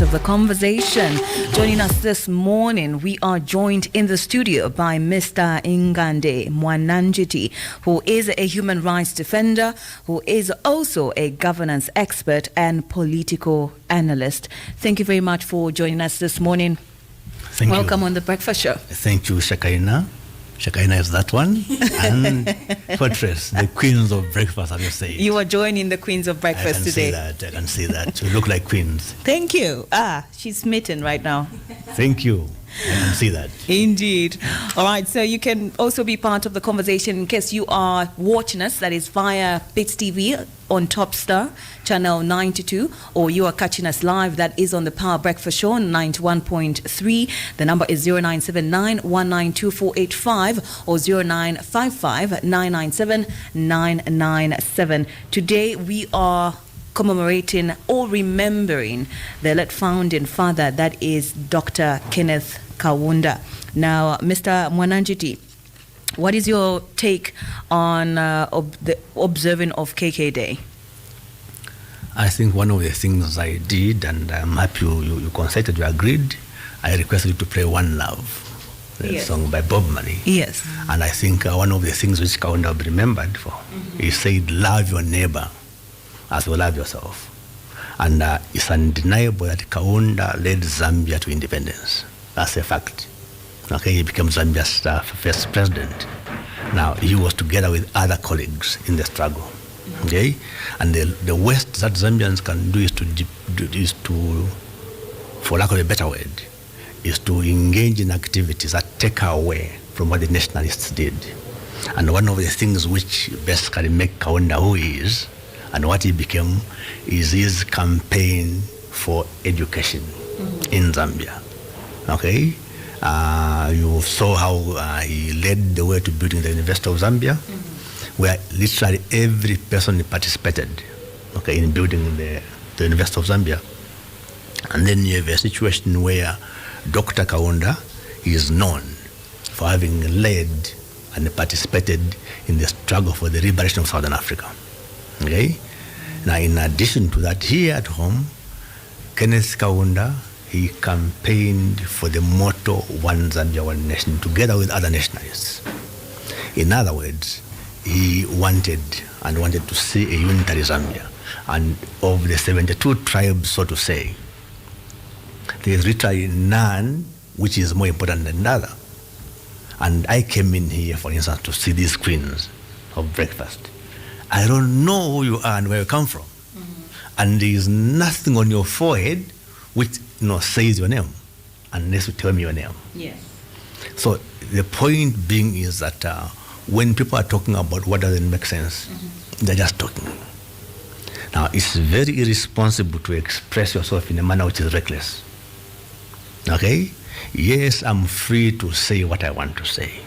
of the conversation. Joining us this morning, we are joined in the studio by Mr. Ngande Mwananjiti, who is a human rights defender, who is also a governance expert and political analyst. Thank you very much for joining us this morning. Thank Welcome you. on the breakfast show. Thank you, Shakaina. Shakaina is that one. And Fortress, the queens of breakfast, as you say. You are joining the queens of breakfast today. I can see that. You look like queens. Thank you. She's smitten right now. Thank you. I can see that. Indeed. All right, so you can also be part of the conversation in case you are watching us, that is via Bits TV on Top Star, channel 92, or you are catching us live, that is on the Power Breakfast Show on 91.3. The number is 0979 192 or 0955 997 997. Today we are commemorating or remembering the late founding father, that is Dr. Kenneth Kaunda. Now, Mr. Mwananjiti, what is your take on the observing of KK Day? I think one of the things I did, and I'm happy you consented, you agreed, I requested you to play One Love, the song by Bob Marley. Yes. And I think one of the things which Kaunda will be remembered for, he said, love your neighbor as you love yourself. And it's undeniable that Kaunda led Zambia to independence. That's a fact. Okay, he became Zambia's first president. Now, he was together with other colleagues in the struggle. Okay? And the worst that Zambians can do is to, for lack of a better word, is to engage in activities that take away from what the nationalists did. And one of the things which basically make Kaunda who he is, and what he became, is his campaign for education in Zambia. Okay? You saw how he led the way to building the University of Zambia, where literally every person participated, okay, in building the University of Zambia. And then you have a situation where Dr. Kaunda is known for having led and participated in the struggle for the liberation of Southern Africa. Okay? Now, in addition to that, here at home, Kenneth Kaunda, he campaigned for the motto, One Zambia, One Nation, together with other nationalists. In other words, he wanted to see a unitary Zambia. And of the 72 tribes, so to say, there is literally none which is more important than another. And I came in here, for instance, to see these queens of breakfast. I don't know who you are and where you come from. And there is nothing on your forehead which says your name, unless you tell me your name. Yes. So the point being is that when people are talking about what doesn't make sense, they're just talking. Now, it's very irresponsible to express yourself in a manner which is reckless. Okay? Yes, I'm free to say what I want to say,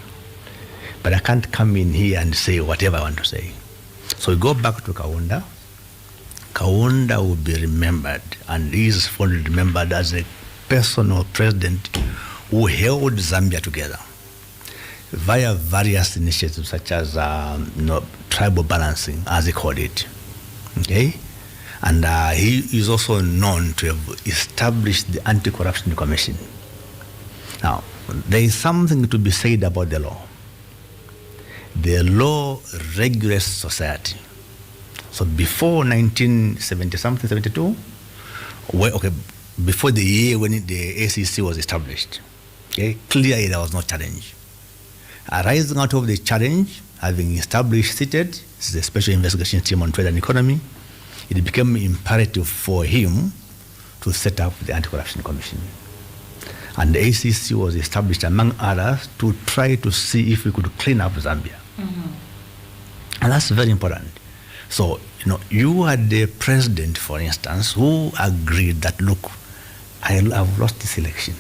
but I can't come in here and say whatever I want to say. So we go back to Kaunda. Kaunda will be remembered, and is fondly remembered as a personal president who held Zambia together via various initiatives such as tribal balancing, as he called it. Okay? And he is also known to have established the Anti-Corruption Commission. Now, there is something to be said about the law. The law regulates society. So before 1970-something, 72, before the year when the ACC was established, okay, clearly there was no challenge. Arising out of the challenge, having established seated the Special Investigation Team on Trade and Economy, it became imperative for him to set up the Anti-Corruption Commission. And the ACC was established, among others, to try to see if we could clean up Zambia. And that's very important. So, you are the president, for instance, who agreed that, look, I've lost this election.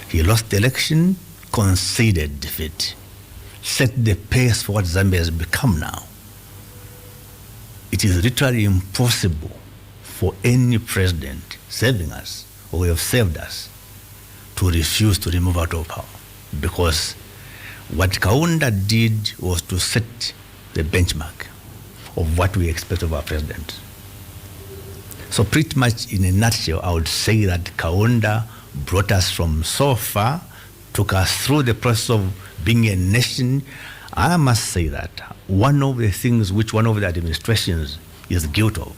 He lost the election, conceded defeat, set the pace for what Zambia has become now. It is literally impossible for any president serving us or who have served us to refuse to remove out of power, because what Kaunda did was to set the benchmark of what we expect of our president. So pretty much in a nutshell, I would say that Kaunda brought us from so far, took us through the process of being a nation. I must say that one of the things which one of the administrations is guilty of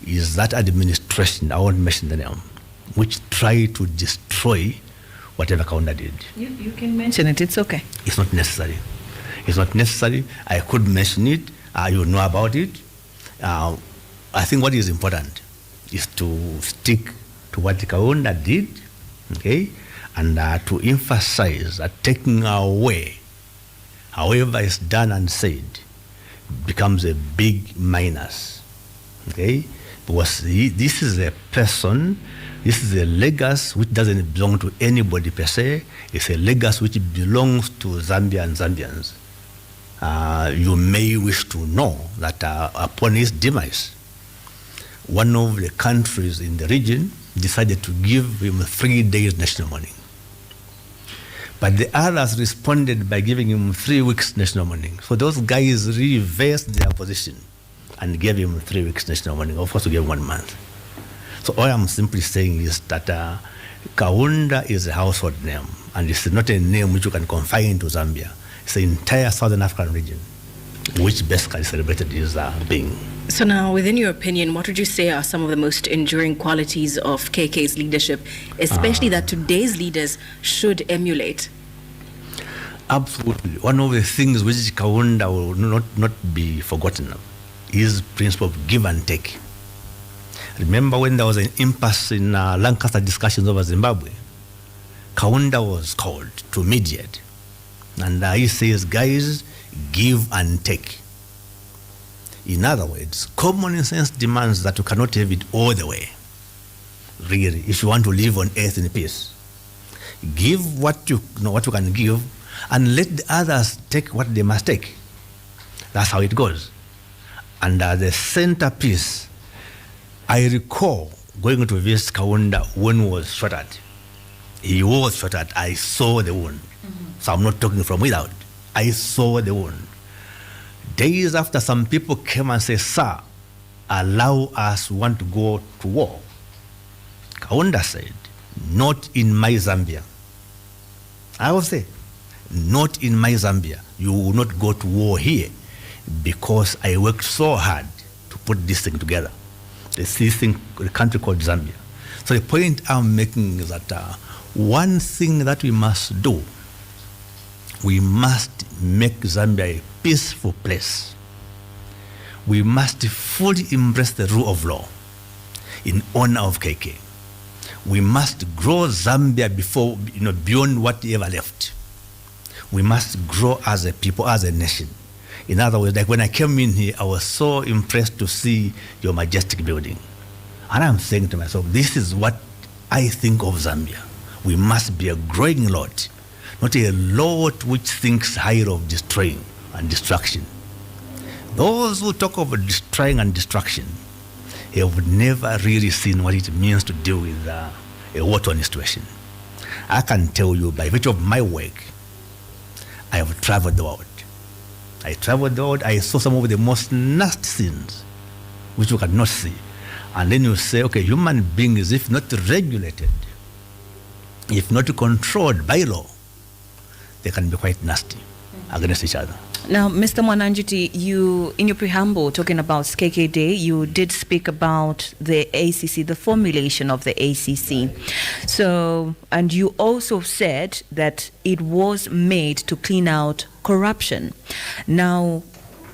is that administration, I won't mention the name, which tried to destroy whatever Kaunda did. You can mention it, it's okay. It's not necessary. It's not necessary. I could mention it. You know about it. I think what is important is to stick to what Kaunda did, okay, and to emphasize that taking away, however it's done and said, becomes a big minus, okay, because this is a person, this is a legacy which doesn't belong to anybody per se. It's a legacy which belongs to Zambia and Zambians. You may wish to know that upon his demise, one of the countries in the region decided to give him 3 days national mourning. But the others responded by giving him 3 weeks national mourning. So those guys reversed their position and gave him 3 weeks national mourning. Of course, we gave him 1 month. So all I'm simply saying is that Kaunda is a household name, and it's not a name which you can confine to Zambia. It's the entire Southern African region which basically celebrated his being. So now, within your opinion, what would you say are some of the most enduring qualities of KK's leadership, especially that today's leaders should emulate? Absolutely. One of the things which Kaunda will not be forgotten of is principle of give and take. Remember when there was an impasse in Lancaster discussions over Zimbabwe, Kaunda was called to mediate. And he says, guys, give and take. In other words, common sense demands that you cannot have it all the way, really, if you want to live on earth in peace. Give what you know, what you can give, and let the others take what they must take. That's how it goes. And the centerpiece, I recall going to visit Kaunda when he was shot at. He was shot at. I saw the wound. So I'm not talking from without. I saw the wound. Days after, some people came and said, sir, allow us, want to go to war. Kaunda said, not in my Zambia. I will say, not in my Zambia. You will not go to war here because I worked so hard to put this thing together. This thing, the country called Zambia. So the point I'm making is that one thing that we must do, we must make Zambia a peaceful place. We must fully embrace the rule of law in honor of KK. We must grow Zambia beyond whatever left. We must grow as a people, as a nation. In other words, like when I came in here, I was so impressed to see your majestic building. And I'm saying to myself, this is what I think of Zambia. We must be a growing lot, not a lot which thinks higher of destroying and destruction. Those who talk of destroying and destruction have never really seen what it means to deal with a war-torn situation. I can tell you, by virtue of my work, I have traveled the world. I traveled the world, I saw some of the most nasty scenes, which you cannot see. And then you say, okay, human beings, if not regulated, if not controlled by law, they can be quite nasty against each other. Now, Mr. Mwananjiti, you, in your preamble, talking about KK Day, you did speak about the ACC, the formulation of the ACC. So, and you also said that it was made to clean out corruption. Now,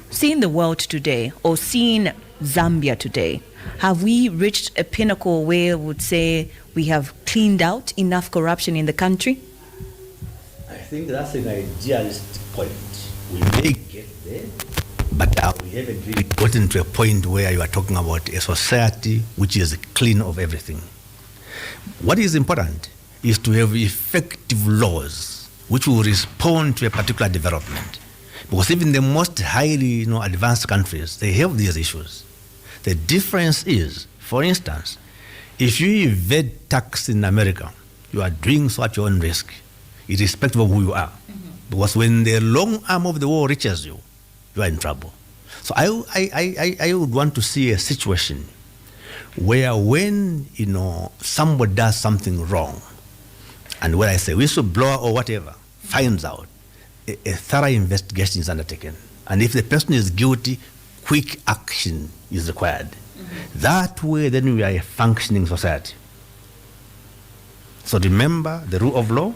seeing the world today, or seeing Zambia today, have we reached a pinnacle where we would say we have cleaned out enough corruption in the country? I think that's an idealistic point. We may get there, but we haven't really gotten to a point where you are talking about a society which is clean of everything. What is important is to have effective laws which will respond to a particular development. Because even the most highly advanced countries, they have these issues. The difference is, for instance, if you evade tax in America, you are doing so at your own risk, irrespective of who you are. Because when the long arm of the war reaches you, you are in trouble. So I would want to see a situation where when, somebody does something wrong, and when I say whistleblower or whatever finds out, a thorough investigation is undertaken. And if the person is guilty, quick action is required. That way, then we are a functioning society. So remember the rule of law,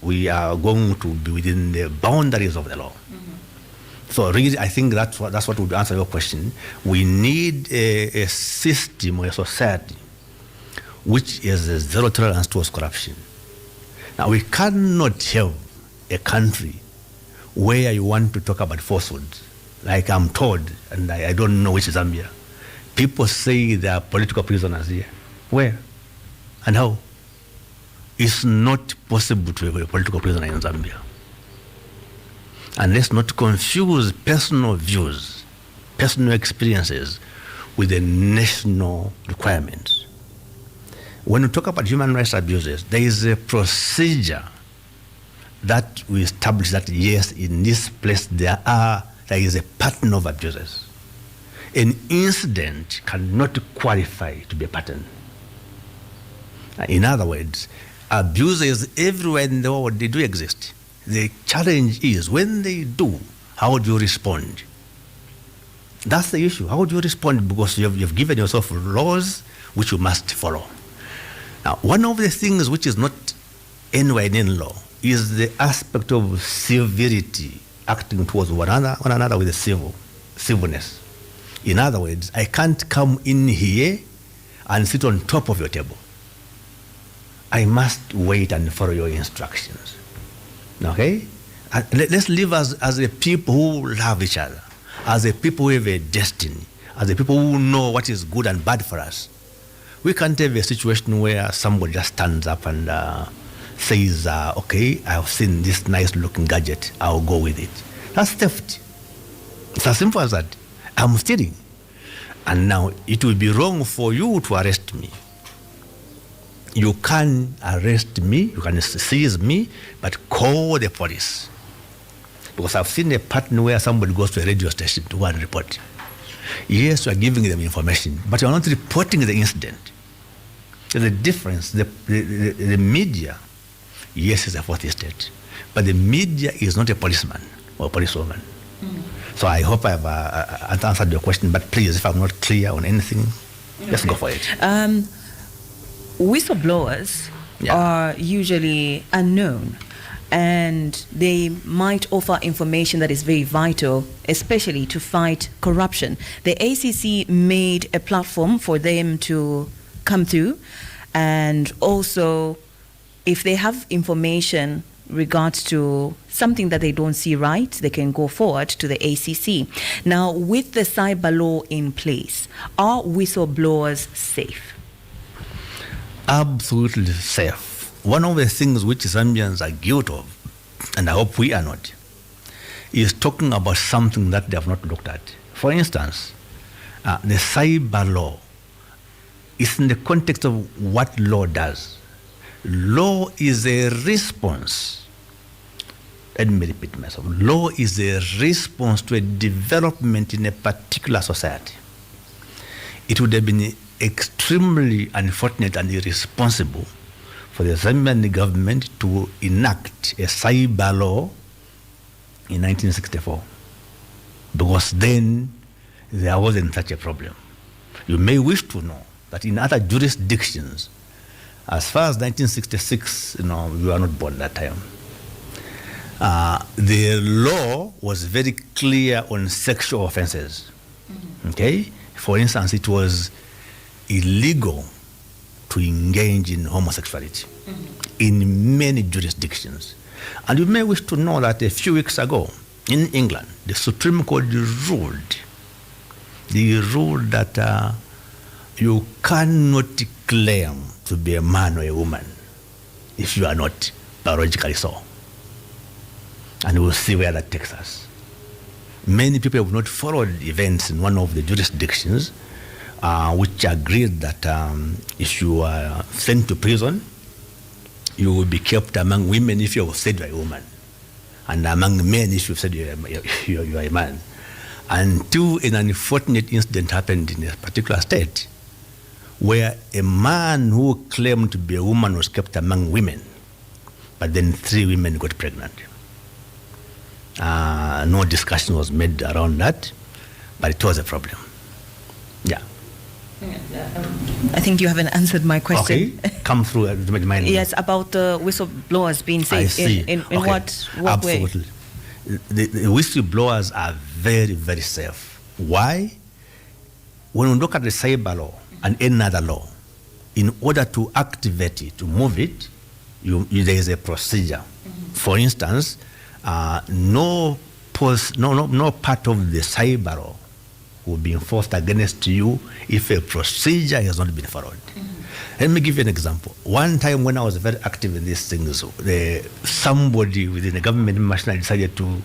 we are going to be within the boundaries of the law. So really, I think that's what would answer your question. We need a system or a society which is a zero tolerance towards corruption. Now, we cannot have a country where you want to talk about falsehoods. Like I'm told, and I don't know which is Zambia, people say there are political prisoners here. Where? And how? It's not possible to have a political prisoner in Zambia. And let's not confuse personal views, personal experiences with the national requirements. When we talk about human rights abuses, there is a procedure that we establish that, yes, in this place there is a pattern of abuses. An incident cannot qualify to be a pattern. In other words, abuses everywhere in the world, they do exist. The challenge is, when they do, how do you respond? That's the issue. How do you respond? Because you've given yourself laws which you must follow. Now, one of the things which is not anywhere in law is the aspect of civility, acting towards one another with a civilness. In other words, I can't come in here and sit on top of your table. I must wait and follow your instructions. Okay? Let's live as a people who love each other, as a people who have a destiny, as a people who know what is good and bad for us. We can't have a situation where somebody just stands up and says, okay, I've seen this nice looking gadget, I'll go with it. That's theft. It's as simple as that. I'm stealing. And now it will be wrong for you to arrest me. You can arrest me, you can seize me, but call the police. Because I've seen a pattern where somebody goes to a radio station to go and report. Yes, you are giving them information, but you are not reporting the incident. There's a difference. The media, yes, is a fourth estate, but the media is not a policeman or a policewoman. So I hope I've answered your question, but please, if I'm not clear on anything, let's go for it. Whistleblowers are usually unknown, and they might offer information that is very vital, especially to fight corruption. The ACC made a platform for them to come through, and also if they have information regards to something that they don't see right, they can go forward to the ACC. Now, with the cyber law in place, are whistleblowers safe? Absolutely safe. One of the things which Zambians are guilty of, and I hope we are not, is talking about something that they have not looked at. For instance, the cyber law is in the context of what law does. Law is a response. Let me repeat myself. Law is a response to a development in a particular society. It would have been extremely unfortunate and irresponsible for the Zambian government to enact a cyber law in 1964, because then there wasn't such a problem. You may wish to know that in other jurisdictions, as far as 1966, you were not born that time, the law was very clear on sexual offenses. Okay? For instance, it was illegal to engage in homosexuality in many jurisdictions. And you may wish to know that a few weeks ago in England, the Supreme Court ruled that you cannot claim to be a man or a woman if you are not biologically so. And we'll see where that takes us. Many people have not followed events in one of the jurisdictions which agreed that if you are sent to prison, you will be kept among women if you have said you are a woman, and among men if you have said you are a man. Until an unfortunate incident happened in a particular state where a man who claimed to be a woman was kept among women, but then 3 women got pregnant. No discussion was made around that, but it was a problem. Yeah. I think you haven't answered my question. Okay, come through. Yes, about the whistleblowers being I safe. see. In Okay. what way? Absolutely. The whistleblowers are very, very safe. Why? When we look at the cyber law and any other law, in order to activate it, to move it, there is a procedure. For instance, no part of the cyber law will be enforced against you if a procedure has not been followed. Let me give you an example. One time when I was very active in these things, somebody within the government machine decided to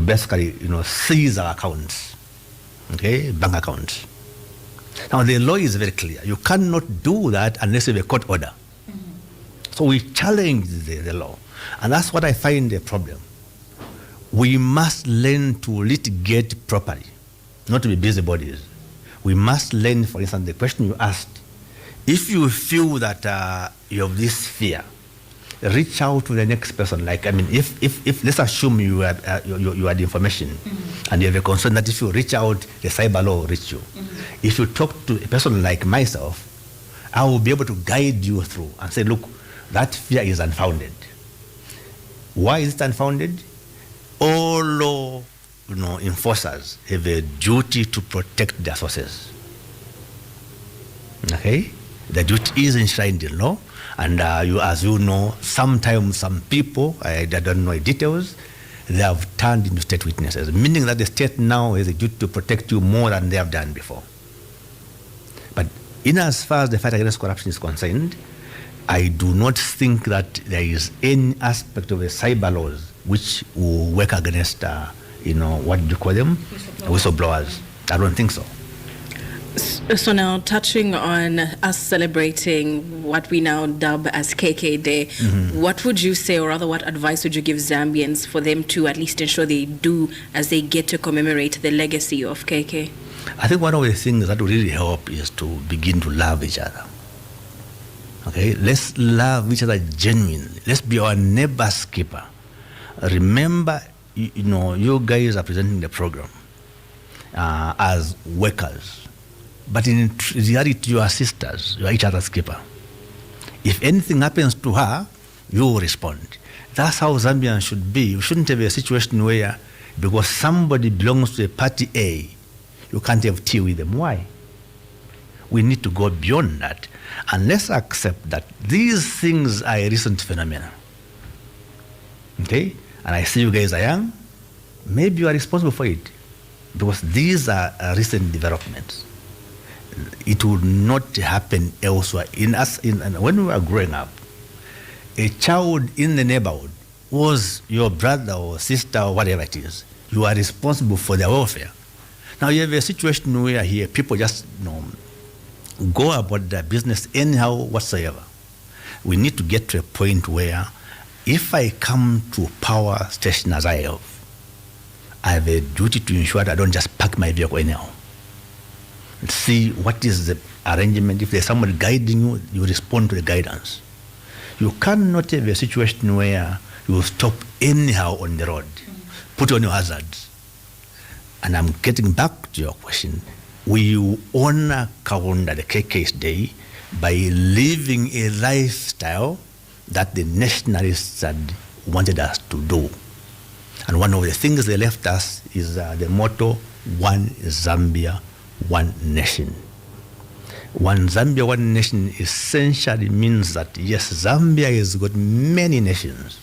basically, seize our accounts, okay, bank accounts. Now the law is very clear. You cannot do that unless you have a court order. So we challenge the law, and that's what I find a problem. We must learn to litigate properly, not to be busybodies. We must learn, for instance, the question you asked. If you feel that you have this fear, reach out to the next person. Like, if let's assume you had the information and you have a concern that if you reach out, the cyber law will reach you. If you talk to a person like myself, I will be able to guide you through and say, look, that fear is unfounded. Why is it unfounded? All law enforcers have a duty to protect their sources. Okay? The duty is enshrined in law, and as you know, sometimes some people, I don't know the details, they have turned into state witnesses, meaning that the state now has a duty to protect you more than they have done before. But in as far as the fight against corruption is concerned, I do not think that there is any aspect of the cyber laws which will work against, what do you call them? Whistleblowers. I don't think so. So now, touching on us celebrating what we now dub as KK Day, what would you say, or rather what advice would you give Zambians for them to at least ensure they do as they get to commemorate the legacy of KK? I think one of the things that will really help is to begin to love each other. Okay, let's love each other genuinely. Let's be our neighbor's keeper. Remember, you guys are presenting the program as workers, but in reality, you are sisters. You are each other's keeper. If anything happens to her, you will respond. That's how Zambians should be. You shouldn't have a situation where, because somebody belongs to a party A, you can't have tea with them. Why? We need to go beyond that. And let's accept that these things are a recent phenomenon. Okay? And I see you guys are young. Maybe you are responsible for it. Because these are recent developments. It would not happen elsewhere. When we were growing up, a child in the neighborhood was your brother or sister or whatever it is. You are responsible for their welfare. Now you have a situation where here people just go about their business anyhow whatsoever. We need to get to a point where if I come to a power station as I have a duty to ensure that I don't just park my vehicle anyhow. See what is the arrangement. If there's somebody guiding you, you respond to the guidance. You cannot have a situation where you stop anyhow on the road, put on your hazards. And I'm getting back to your question. We honor Kaunda, the KK's Day, by living a lifestyle that the nationalists had wanted us to do. And one of the things they left us is the motto, One Zambia, One Nation. One Zambia, One Nation essentially means that, yes, Zambia has got many nations.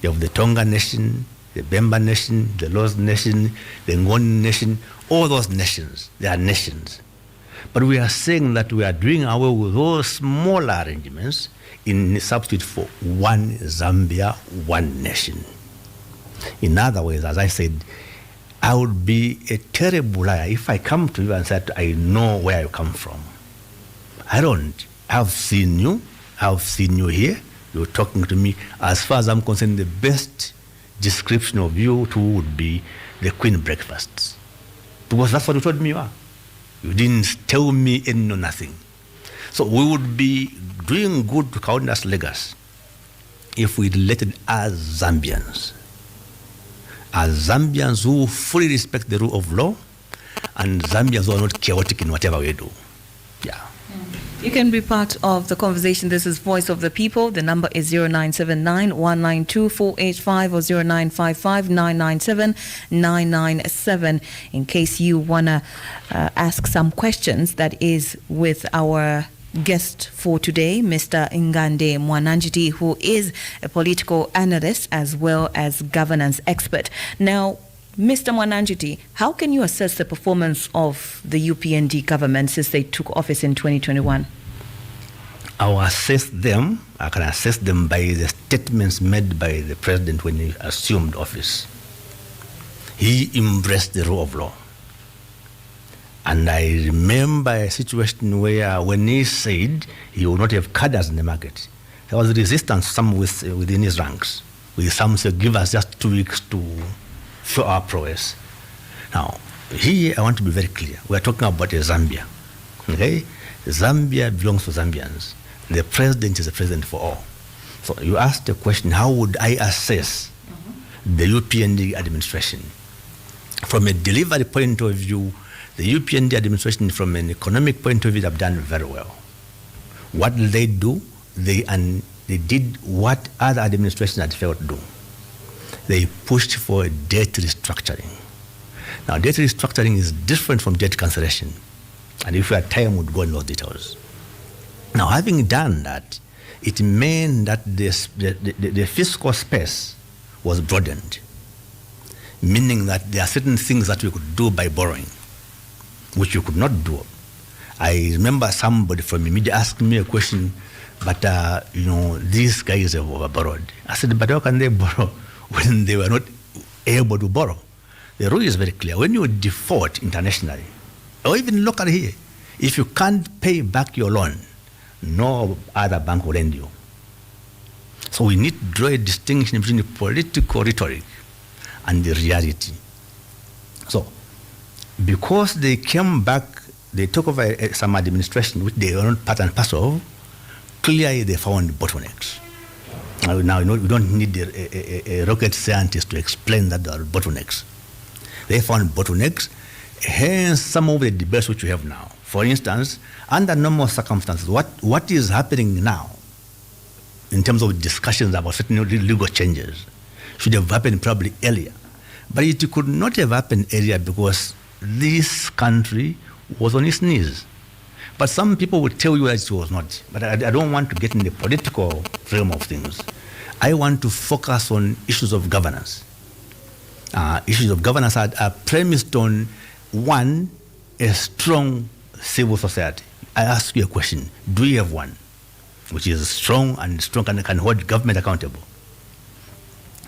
You have the Tonga Nation, the Bemba Nation, the Loz Nation, the Ngoni Nation, all those nations, they are nations. But we are saying that we are doing away with those smaller arrangements in substitute for One Zambia, One Nation. In other words, as I said, I would be a terrible liar if I come to you and said, I know where you come from. I don't. I've seen you. I've seen you here. You're talking to me. As far as I'm concerned, the best description of you two would be the Queen breakfasts. Because that's what you told me you are. You didn't tell me any no nothing. So we would be doing good to Kaunda's legacy if we related as Zambians who fully respect the rule of law and Zambians who are not chaotic in whatever we do. Yeah. You can be part of the conversation. This is Voice of the People. The number is 0979-192-485 or 0955-997-997 in case you want to ask some questions. That is with our guest for today, Mr. Ngande Mwananjiti, who is a political analyst as well as governance expert. Now, Mr. Mwananjiti, how can you assess the performance of the UPND government since they took office in 2021? I can assess them by the statements made by the president when he assumed office. He embraced the rule of law. And I remember a situation where when he said he would not have cadres in the market, there was resistance some within his ranks. With some said, give us just 2 weeks to show our prowess. Now, here I want to be very clear. We are talking about a Zambia. Okay? Zambia belongs to Zambians. The president is the president for all. So you asked the question, how would I assess the UPND administration? From a delivery point of view, the UPND administration, from an economic point of view, have done very well. What did they do? They did what other administrations had failed to do. They pushed for debt restructuring. Now, debt restructuring is different from debt cancellation. And if we had time, we'd go in those details. Now, having done that, it meant that the fiscal space was broadened, meaning that there are certain things that we could do by borrowing, which you could not do. I remember somebody from the media asked me a question, but these guys have overborrowed. I said, but how can they borrow when they were not able to borrow? The rule is very clear. When you default internationally, or even locally here, if you can't pay back your loan, no other bank will lend you. So we need to draw a distinction between the political rhetoric and the reality. So, because they came back, they took over some administration which they were not part and parcel of, clearly they found bottlenecks. Now we don't need a rocket scientist to explain that there are bottlenecks. They found bottlenecks, hence some of the debates which we have now. For instance, under normal circumstances, what is happening now in terms of discussions about certain legal changes should have happened probably earlier. But it could not have happened earlier because this country was on its knees. But some people would tell you that it was not. But I don't want to get in the political realm of things. I want to focus on issues of governance. Issues of governance are premised on, one, a strong civil society. I ask you a question. Do you have one? Which is strong and can hold government accountable.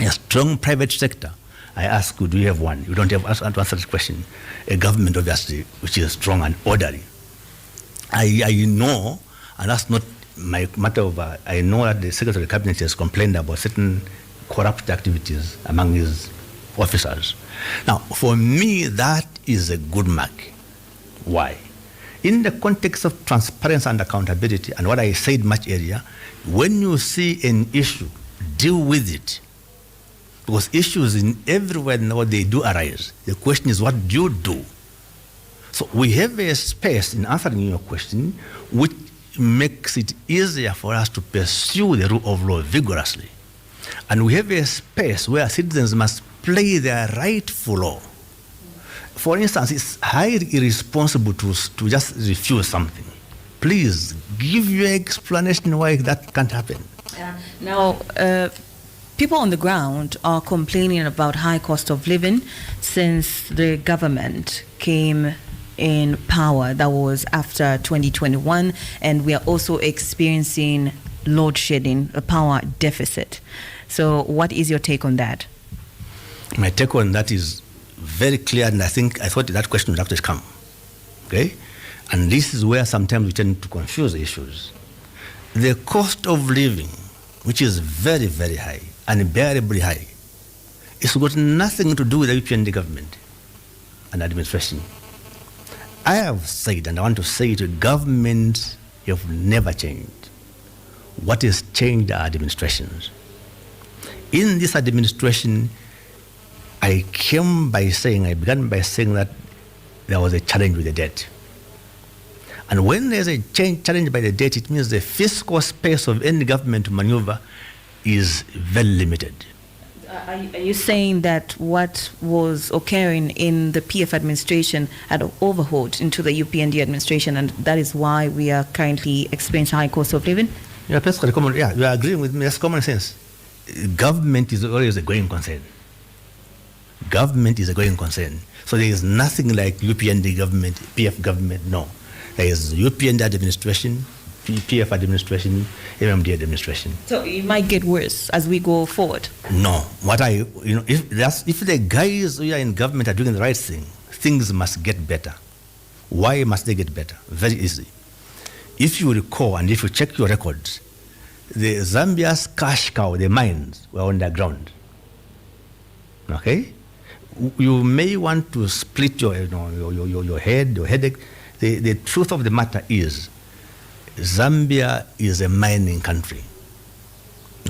A strong private sector. I ask you, do you have one? You don't have to answer this question. A government, obviously, which is strong and orderly. I know, and that's not my matter of, I know that the Secretary of Cabinet has complained about certain corrupt activities among his officers. Now, for me, that is a good mark. Why? In the context of transparency and accountability, and what I said much earlier, when you see an issue, deal with it. Because issues in everywhere now, they do arise. The question is, what do you do? So we have a space in answering your question which makes it easier for us to pursue the rule of law vigorously. And we have a space where citizens must play their rightful role. For instance, it's highly irresponsible to just refuse something. Please give your explanation why that can't happen. Now, people on the ground are complaining about high cost of living since the government came in power. That was after 2021, and we are also experiencing load shedding, a power deficit. So what is your take on that? My take on that is very clear, and I thought that question would actually come. Okay? And this is where sometimes we tend to confuse issues. The cost of living, which is very, very high, unbearably high, it's got nothing to do with the UPND government and administration. I have said, and I want to say it, governments have never changed. What has changed are administrations. In this administration, I began by saying that there was a challenge with the debt. And when there's a challenge by the debt, it means the fiscal space of any government to maneuver is very limited. Are you saying that what was occurring in the PF administration had overhauled into the UPND administration, and that is why we are currently experiencing high cost of living? Yeah, basically, you are agreeing with me. That's common sense. Government is always a going concern. Government is a going concern. So there is nothing like UPND government, PF government, no. There is UPND administration, PF administration, MMD administration. So it might get worse as we go forward. No, if the guys who are in government are doing the right thing, things must get better. Why must they get better? Very easy. If you recall and if you check your records, the Zambia's cash cow, the mines, were underground. Okay, you may want to split your headache. The truth of the matter is, Zambia is a mining country,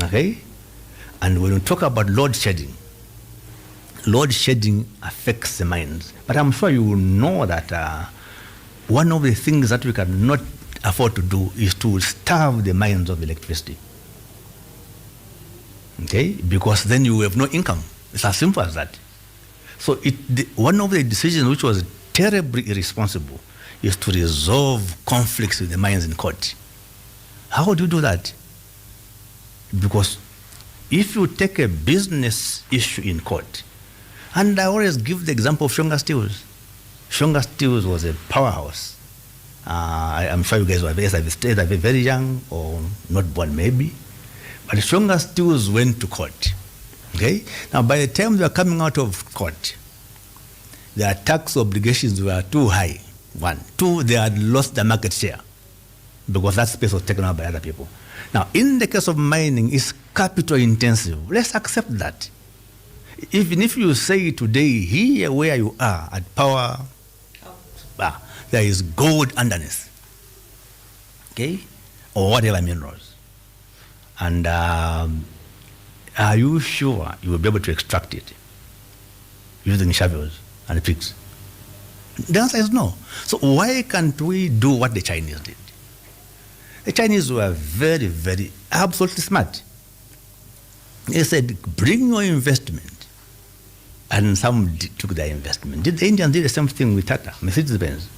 okay? And when we talk about load shedding affects the mines. But I'm sure you will know that one of the things that we cannot afford to do is to starve the mines of electricity, okay? Because then you have no income. It's as simple as that. So one of the decisions which was terribly irresponsible is to resolve conflicts with the mines in court. How do you do that? Because if you take a business issue in court, and I always give the example of Shonga Steels. Shonga Steels was a powerhouse. I'm sure you guys were very young or not born maybe, but Shonga Steels went to court. Okay? Now by the time they were coming out of court, their tax obligations were too high. One. Two, they had lost their market share because that space was taken up by other people. Now, in the case of mining, it's capital intensive. Let's accept that. Even if you say today, here where you are at power, there is gold underneath, okay, or whatever minerals. And are you sure you will be able to extract it using shovels and picks? The answer is no. So why can't we do what the Chinese did? The Chinese were very, very absolutely smart. They said, bring your investment. And some took their investment. The Indians did the same thing with Tata, Mercedes-Benz.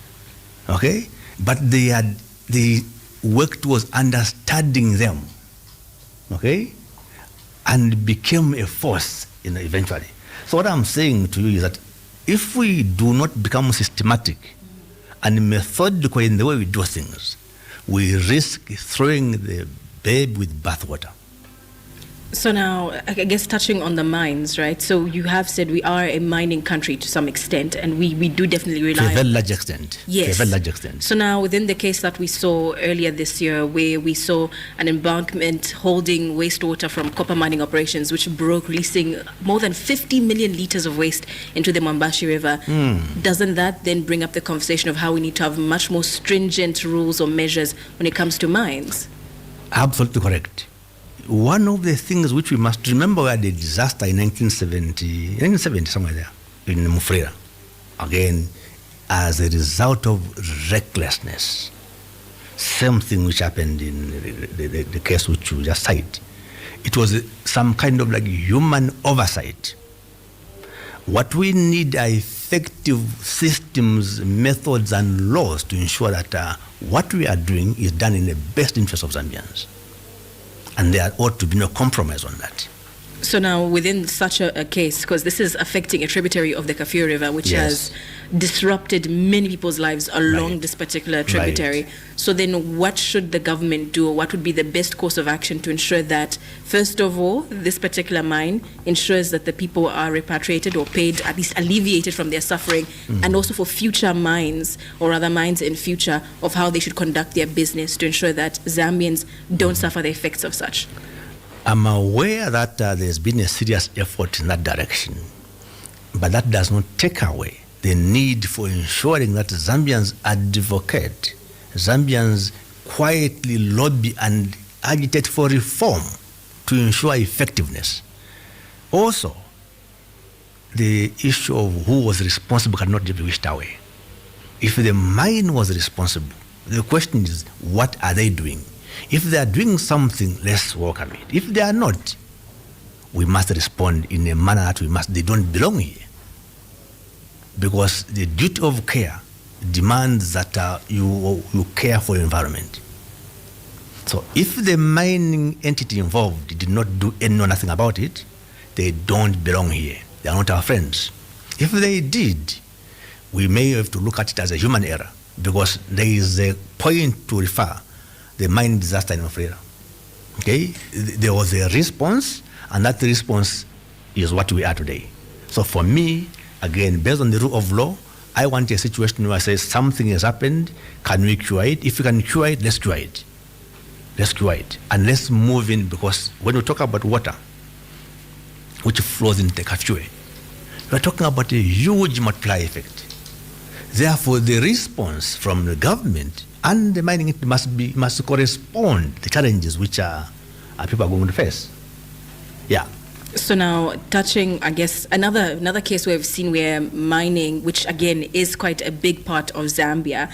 Okay? But they worked towards understanding them. Okay? And became a force eventually. So what I'm saying to you is that if we do not become systematic and methodical in the way we do things, we risk throwing the babe with bathwater. So now, I guess touching on the mines, right? So you have said we are a mining country to some extent, and we do definitely rely to a very large extent. Yes. To a very large extent. So now, within the case that we saw earlier this year, where we saw an embankment holding wastewater from copper mining operations, which broke, releasing more than 50 million liters of waste into the Mwambashi River, doesn't that then bring up the conversation of how we need to have much more stringent rules or measures when it comes to mines? Absolutely correct. One of the things which we must remember were the disaster in 1970, somewhere there, in Mufrera. Again, as a result of recklessness. Same thing which happened in the case which you just cited. It was some kind of like human oversight. What we need are effective systems, methods, and laws to ensure that what we are doing is done in the best interest of Zambians. And there ought to be no compromise on that. So now, within such a case, because this is affecting a tributary of the Kafue River, which has disrupted many people's lives along this particular tributary. Right. So then what should the government do, or what would be the best course of action to ensure that, first of all, this particular mine ensures that the people are repatriated or paid, at least alleviated from their suffering, and also for future mines or other mines in future of how they should conduct their business to ensure that Zambians don't suffer the effects of such? I'm aware that there's been a serious effort in that direction, but that does not take away the need for ensuring that Zambians advocate, Zambians quietly lobby and agitate for reform to ensure effectiveness. Also, the issue of who was responsible cannot be wished away. If the mine was responsible, the question is, what are they doing? If they are doing something, let's welcome it. If they are not, we must respond in a manner that they don't belong here. Because the duty of care demands that you care for your environment. So if the mining entity involved did not know nothing about it, they don't belong here. They are not our friends. If they did, we may have to look at it as a human error, because there is a point to refer the mining disaster in Africa. Okay? There was a response, and that response is what we are today. So for me, again, based on the rule of law, I want a situation where I say something has happened, can we cure it? If we can cure it, let's cure it. Let's cure it. And let's move in, because when we talk about water, which flows into the Kafue, we're talking about a huge multiplier effect. Therefore, the response from the government and the mining industry must correspond to the challenges which people are going to face. Yeah. So now, touching, I guess, another case we've seen where mining, which again is quite a big part of Zambia,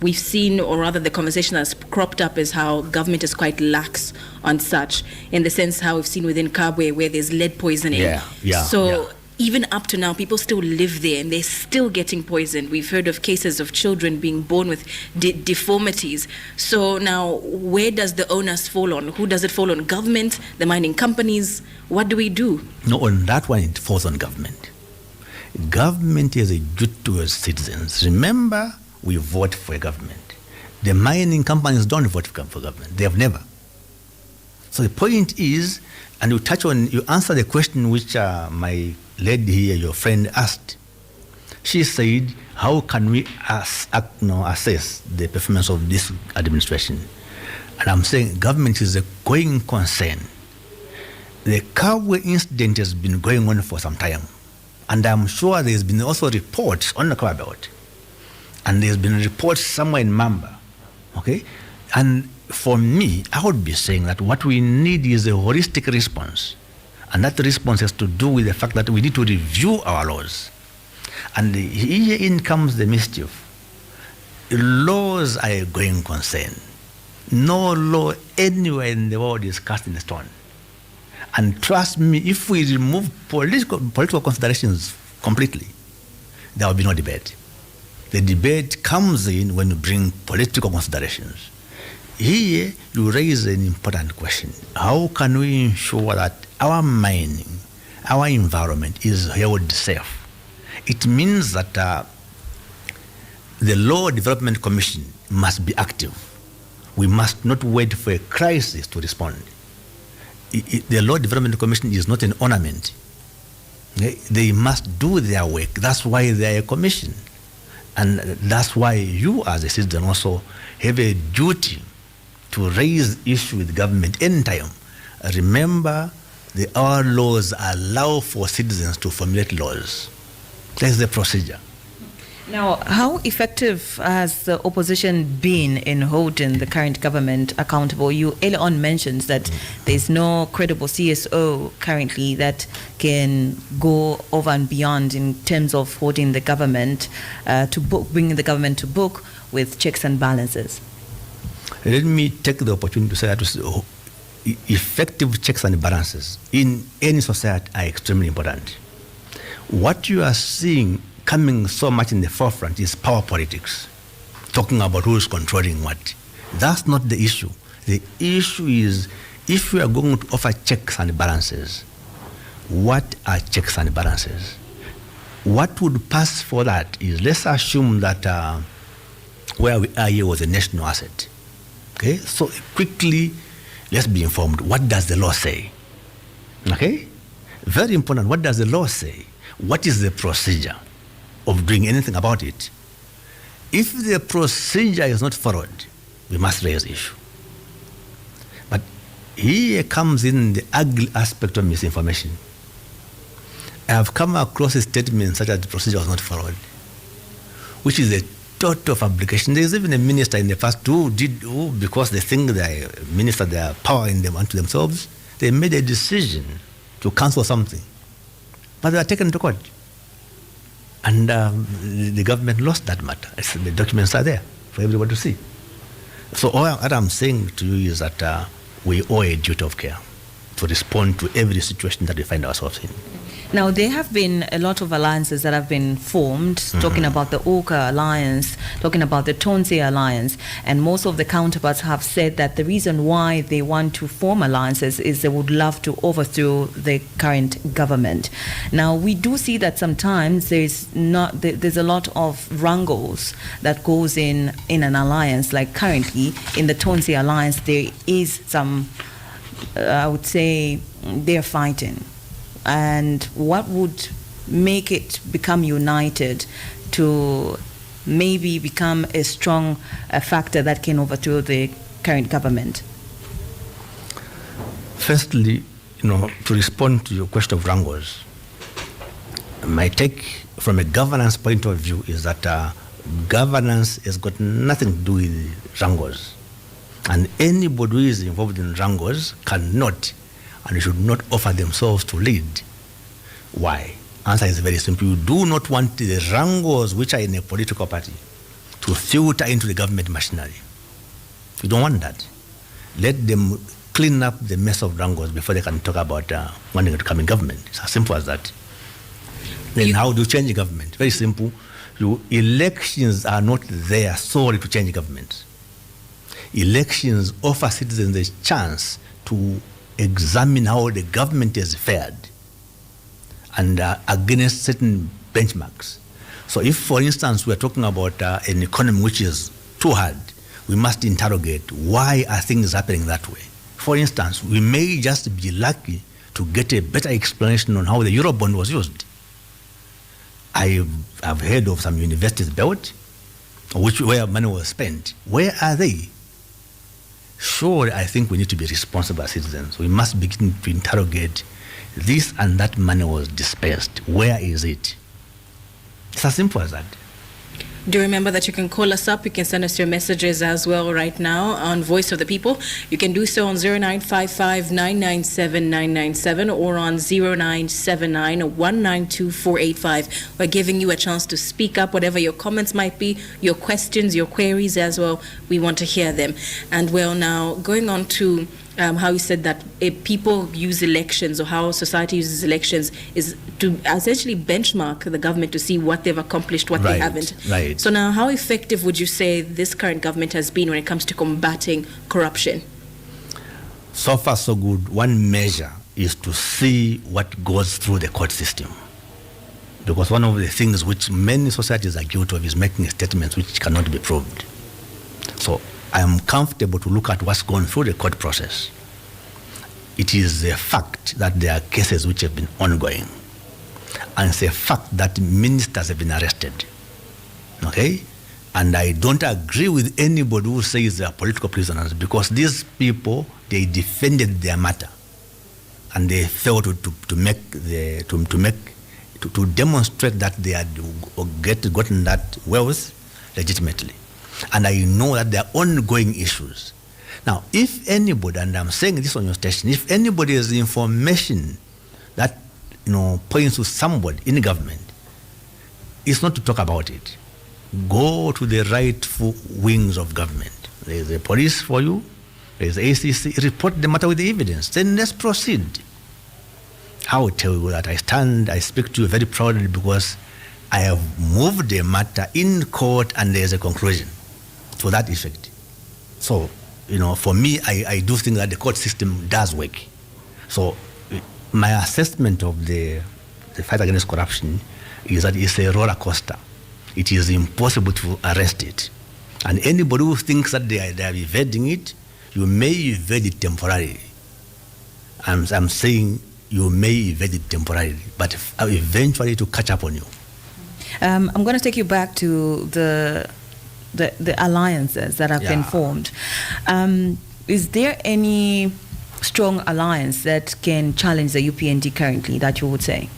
we've seen, or rather the conversation that's cropped up is how government is quite lax on such, in the sense how we've seen within Kabwe where there's lead poisoning. So even up to now, people still live there and they're still getting poisoned. We've heard of cases of children being born with deformities. So now, where does the onus fall on? Who does it fall on? Government, the mining companies? What do we do? No, on that one, it falls on government. Government is a duty towards citizens. Remember, we vote for a government. The mining companies don't vote for government. They have never. So the point is, and you answer the question which my lady here, your friend, asked. She said, how can we assess the performance of this administration? And I'm saying government is a going concern. The Kabwe incident has been going on for some time. And I'm sure there's been also reports on the Kabwe Belt. And there's been reports somewhere in Mamba. Okay? And for me, I would be saying that what we need is a holistic response. And that response has to do with the fact that we need to review our laws. And herein comes the mischief. Laws are a going concern. No law anywhere in the world is cast in stone. And trust me, if we remove political considerations completely, there will be no debate. The debate comes in when you bring political considerations. Here, you raise an important question. How can we ensure that our mining, our environment is held safe? It means that the Law Development Commission must be active. We must not wait for a crisis to respond. The Law Development Commission is not an ornament. They must do their work. That's why they are a commission. And that's why you as a citizen also have a duty to raise issue with government anytime. Remember, our laws allow for citizens to formulate laws. That's the procedure. Now, how effective has the opposition been in holding the current government accountable? You earlier on mentioned that there's no credible CSO currently that can go over and beyond in terms of holding the government bringing the government to book with checks and balances. Let me take the opportunity to say that effective checks and balances in any society are extremely important. What you are seeing coming so much in the forefront is power politics, talking about who's controlling what. That's not the issue. The issue is, if we are going to offer checks and balances, what are checks and balances? What would pass for that is, let's assume that where we are here was a national asset. Okay, so quickly, let's be informed. What does the law say? Okay, very important. What does the law say? What is the procedure of doing anything about it? If the procedure is not followed, we must raise issue. But here comes in the ugly aspect of misinformation. I have come across a statement such as the procedure was not followed, which is a total fabrication. There is even a minister in the past who because they think they minister their power in them unto themselves, they made a decision to cancel something, but they were taken to court, and the government lost that matter. The documents are there for everybody to see. So what I'm saying to you is that we owe a duty of care to respond to every situation that we find ourselves in. Now, there have been a lot of alliances that have been formed, talking about the Oka Alliance, talking about the Tonse Alliance, and most of the counterparts have said that the reason why they want to form alliances is they would love to overthrow the current government. Now, we do see that sometimes there's a lot of wrangles that goes in an alliance. Like currently in the Tonse Alliance, there is some, I would say, they're fighting. And what would make it become united to maybe become a strong factor that can overthrow the current government? Firstly, to respond to your question of wrangles, my take from a governance point of view is that governance has got nothing to do with wrangles. And anybody who is involved in wrangles cannot and should not offer themselves to lead. Why? Answer is very simple. You do not want the wrangles which are in a political party to filter into the government machinery. You don't want that. Let them clean up the mess of wrangles before they can talk about wanting to come in government. It's as simple as that. Then how do you change government? Very simple. Elections are not there solely to change government. Elections offer citizens a chance to examine how the government has fared and against certain benchmarks. So if, for instance, we're talking about an economy which is too hard, we must interrogate why are things happening that way. For instance, we may just be lucky to get a better explanation on how the Eurobond was used. I've heard of some universities built where money was spent. Where are they? Sure, I think we need to be responsible as citizens. We must begin to interrogate this and that money was dispersed. Where is it? It's as simple as that. Do remember that you can call us up. You can send us your messages as well right now on Voice of the People. You can do so on 0955 997 997 or on 0979 192 485. We're giving you a chance to speak up, whatever your comments might be, your questions, your queries as well. We want to hear them. And well, now going on to how you said that people use elections, or how society uses elections, is to essentially benchmark the government to see what they've accomplished, what they haven't. Right. So now, how effective would you say this current government has been when it comes to combating corruption? So far, so good. One measure is to see what goes through the court system. Because one of the things which many societies are guilty of is making statements which cannot be proved. So I am comfortable to look at what's gone through the court process. It is a fact that there are cases which have been ongoing. And it's a fact that ministers have been arrested. Okay? And I don't agree with anybody who says they are political prisoners, because these people, they defended their matter. And they failed to demonstrate that they had gotten that wealth legitimately. And I know that there are ongoing issues. Now, if anybody, and I'm saying this on your station, if anybody has information that points to somebody in the government, it's not to talk about it. Go to the rightful wings of government. There's the police for you, there's the ACC, report the matter with the evidence, then let's proceed. I will tell you that I speak to you very proudly, because I have moved the matter in court and there's a conclusion to that effect. So, for me, I do think that the court system does work. So, my assessment of the fight against corruption is that it's a roller coaster. It is impossible to arrest it. And anybody who thinks that they are evading it, you may evade it temporarily. I'm saying you may evade it temporarily, but eventually to catch up on you. I'm going to take you back to the alliances that have been formed. Is there any strong alliance that can challenge the UPND currently that you would say?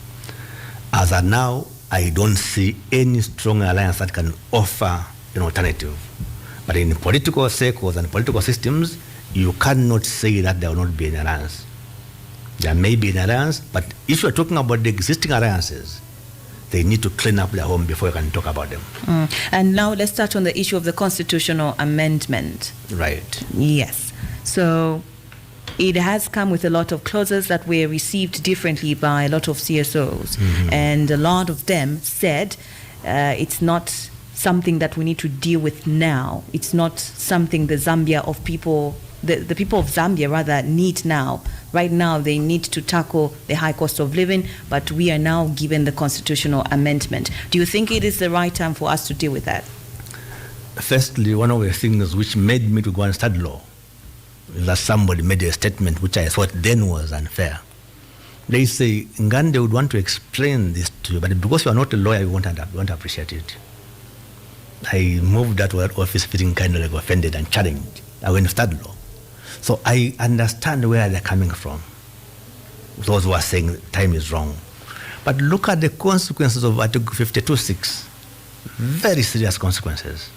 As of now, I don't see any strong alliance that can offer an alternative. But in political circles and political systems, you cannot say that there will not be an alliance. There may be an alliance, but if you're talking about the existing alliances, they need to clean up their home before you can talk about them. And now let's touch on the issue of the constitutional amendment. Right. Yes. So it has come with a lot of clauses that were received differently by a lot of CSOs. And a lot of them said it's not something that we need to deal with now. It's not something the Zambia of people, the people of Zambia rather need now. Right now, they need to tackle the high cost of living, but we are now given the constitutional amendment. Do you think it is the right time for us to deal with that? Firstly, one of the things which made me to go and study law is that somebody made a statement which I thought then was unfair. They say, Ngande would want to explain this to you, but because you are not a lawyer, you won't appreciate it. I moved that office feeling kind of like offended and challenged. I went to study law. So I understand where they're coming from, those who are saying time is wrong. But look at the consequences of Article 52.6, very serious consequences.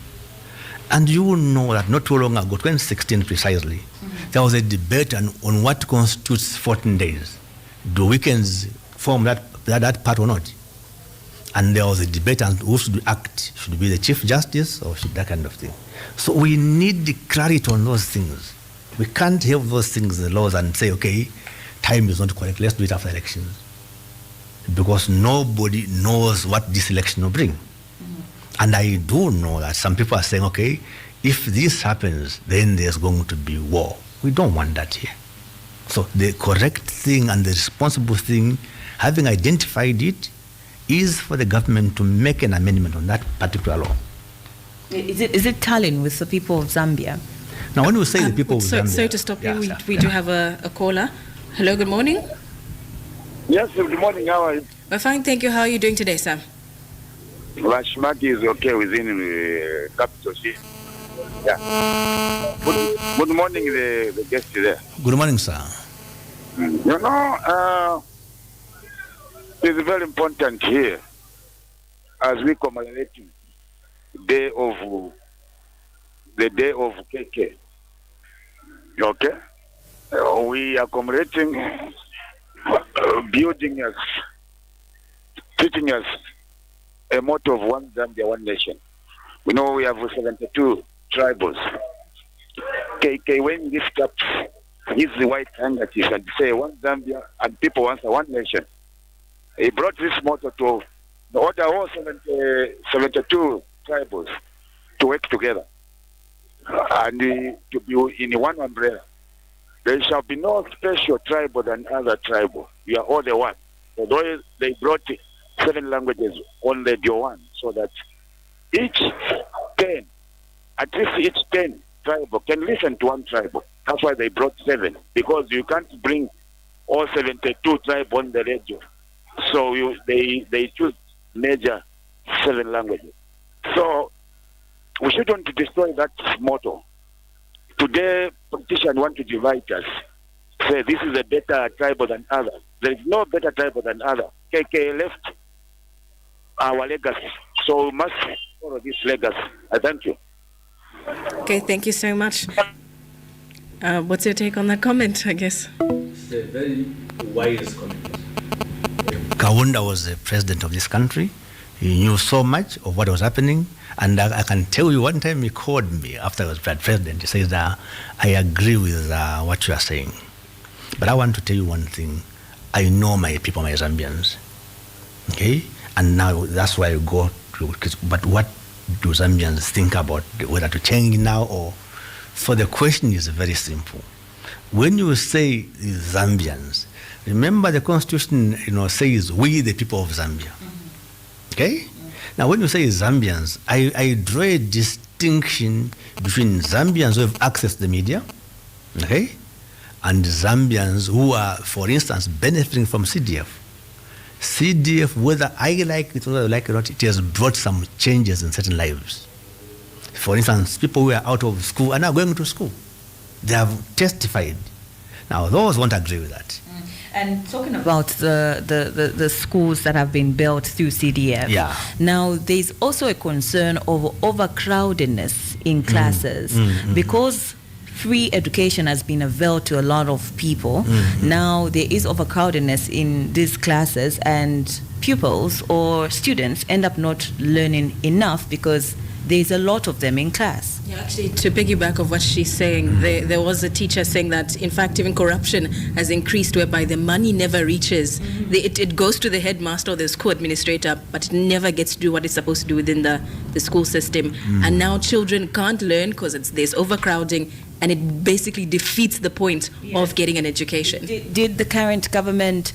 And you will know that not too long ago, 2016 precisely, there was a debate on what constitutes 14 days. Do weekends form that part or not? And there was a debate on who should act. Should it be the Chief Justice or should that kind of thing? So we need the clarity on those things. We can't have those things in the laws and say, okay, time is not correct, let's do it after elections. Because nobody knows what this election will bring. And I do know that some people are saying, okay, if this happens, then there's going to be war. We don't want that here. So the correct thing and the responsible thing, having identified it, is for the government to make an amendment on that particular law. Is it tallying with the people of Zambia? Now, when we say the people of Zambia... Sorry to stop you. We do have a caller. Hello, good morning. Yes, good morning. How are you? We're fine, thank you. How are you doing today, sir? Rashmaki is okay within the capital city. Yeah. Good morning, the guest there. Good morning, sir. You know, it's very important here as we commemorate the day of KK. Okay? We are commemorating building us, teaching us a motto of one Zambia, one nation. We know we have 72 tribals. KK, when he lifts up his white handkerchief and say one Zambia and people answer one nation, he brought this motto to the other all 72 tribals to work together and to be in one umbrella. There shall be no special tribal than other tribal. We are all the one. Although they brought 7 languages on radio one, so that each 10, at least each 10 tribal can listen to one tribal. That's why they brought 7, because you can't bring all 72 tribes on the radio. So they choose major 7 languages. So we shouldn't destroy that motto. Today, politicians want to divide us. Say this is a better tribal than others. There is no better tribal than others. KK left our legacy. So we must follow this legacy. I thank you. Okay, thank you so much. What's your take on that comment, I guess? It's a very wise comment. Kaunda was the president of this country. He knew so much of what was happening. And I can tell you, one time he called me after I was president. He says, I agree with what you are saying. But I want to tell you one thing. I know my people, my Zambians. Okay? And now that's why I go to, but what do Zambians think about whether to change now or... So the question is very simple. When you say Zambians, remember the Constitution, says we the people of Zambia. Okay? Now, when you say Zambians, I draw a distinction between Zambians who have access to the media, okay, and Zambians who are, for instance, benefiting from CDF. CDF, whether I like it or like it or not, it has brought some changes in certain lives. For instance, people who are out of school are now going to school. They have testified. Now, those won't agree with that. And talking about the schools that have been built through CDF, Yeah. now there's also a concern of overcrowdedness in classes because free education has been availed to a lot of people. Now there is overcrowdedness in these classes, and pupils or students end up not learning enough because there's a lot of them in class. Yeah, actually, to piggyback of what she's saying, there was a teacher saying that, in fact, even corruption has increased, whereby the money never reaches. It goes to the headmaster or the school administrator, but it never gets to do what it's supposed to do within the school system. And now children can't learn because there's overcrowding, and it basically defeats the point of getting an education. Did the current government